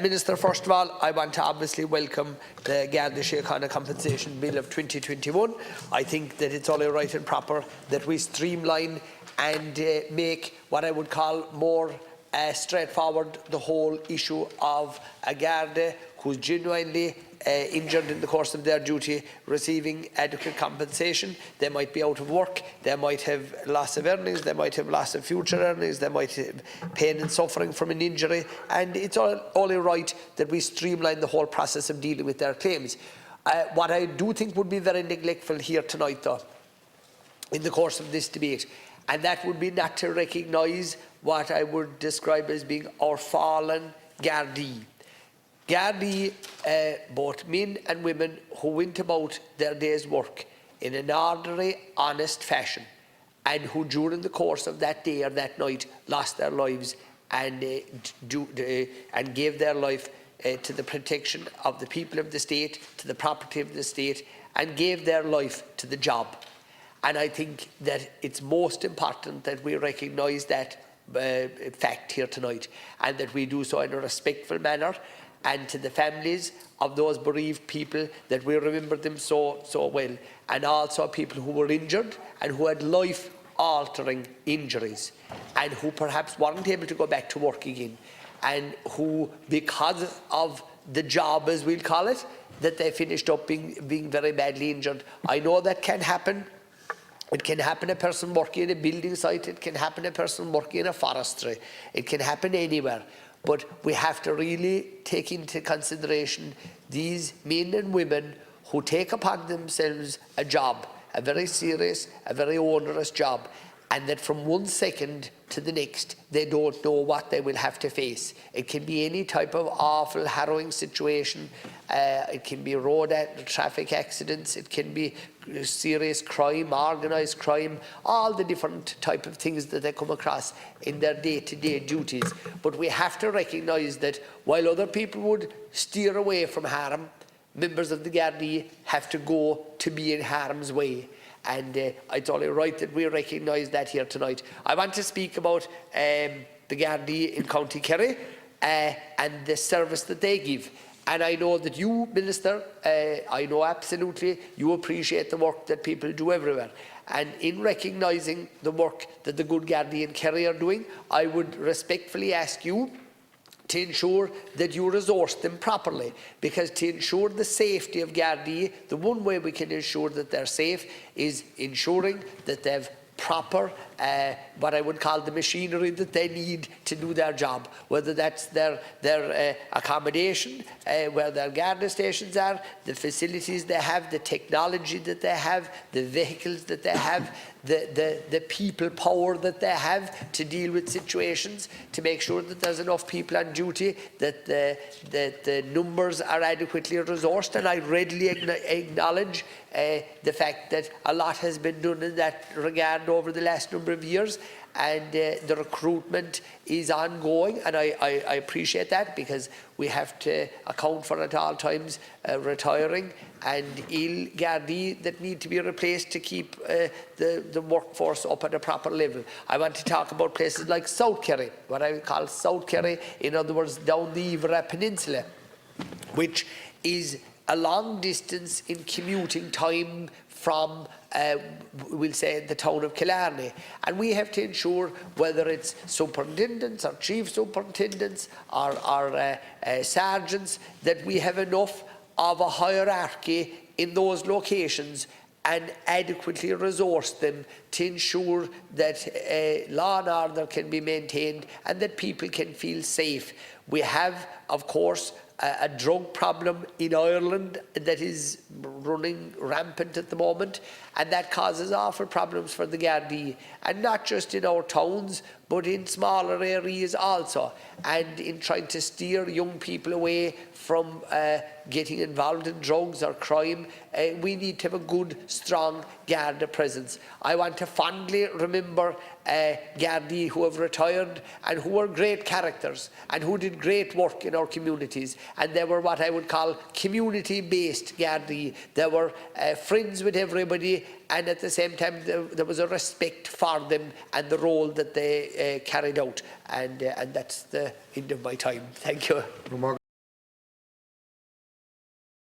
Minister, first of all, I want to obviously welcome the Garda Síochána Compensation Bill of 2021. I think that it's only right and proper that we streamline and make what I would call more straightforward the whole issue of a Garda who's genuinely injured in the course of their duty receiving adequate compensation. They might be out of work, they might have loss of earnings, they might have loss of future earnings, they might have pain and suffering from an injury, and it's only right that we streamline the whole process of dealing with their claims. What I do think would be very neglectful here tonight, though, in the course of this debate, and that would be not to recognise what I would describe as being our fallen Gardaí. Gardaí, both men and women who went about their day's work in an ordinary, honest fashion, and who during the course of that day or that night lost their lives and gave their life to the protection of the people of the state, to the property of the state, and gave their life to the job. And I think that it's most important that we recognise that fact here tonight, and that we do so in a respectful manner, and to the families of those bereaved people, that we remember them so well, and also people who were injured and who had life-altering injuries and who perhaps weren't able to go back to work again, and who, because of the job, as we'll call it, that they finished up being very badly injured. I know that can happen. It can happen a person working in a building site, it can happen a person working in a forestry, it can happen anywhere. But we have to really take into consideration these men and women who take upon themselves a job, a very serious, a very onerous job, and that from one second to the next they don't know what they will have to face. It can be any type of awful, harrowing situation. It can be road traffic accidents, it can be serious crime, organised crime, all the different type of things that they come across in their day-to-day duties. But we have to recognise that while other people would steer away from harm, members of the Gardaí have to go to be in harm's way. And it's only right that we recognise that here tonight. I want to speak about the Gardaí in County Kerry and the service that they give. And I know that you, Minister, I know absolutely you appreciate the work that people do everywhere. And in recognising the work that the good Gardaí in Kerry are doing, I would respectfully ask you to ensure that you resource them properly, because to ensure the safety of Gardaí, the one way we can ensure that they're safe is ensuring that they've proper, what I would call the machinery that they need to do their job, whether that's their accommodation, where their Garda stations are, the facilities they have, the technology that they have, the vehicles that they have, the people power that they have to deal with situations, to make sure that there's enough people on duty, that the numbers are adequately resourced. And I readily acknowledge the fact that a lot has been done in that regard over the last number of years, and the recruitment is ongoing, and I appreciate that, because we have to account for at all times retiring and ill Gardaí that need to be replaced to keep the workforce up at a proper level. I want to talk about places like South Kerry, what I call South Kerry, in other words down the Iveragh Peninsula, which is a long distance in commuting time from, we'll say, the town of Killarney. And we have to ensure, whether it's superintendents or chief superintendents or sergeants, that we have enough of a hierarchy in those locations and adequately resource them to ensure that law and order can be maintained and that people can feel safe. We have, of course, a drug problem in Ireland that is running rampant at the moment, and that causes awful problems for the Gardaí, and not just in our towns but in smaller areas also, and in trying to steer young people away from getting involved in drugs or crime. We need to have a good, strong Garda presence. I want to fondly remember Gardaí who have retired and who were great characters and who did great work in our communities, and they were what I would call community-based Gardaí. They were friends with everybody, and at the same time there was a respect for them and the role that they carried out, and that's the end of my time. Thank you.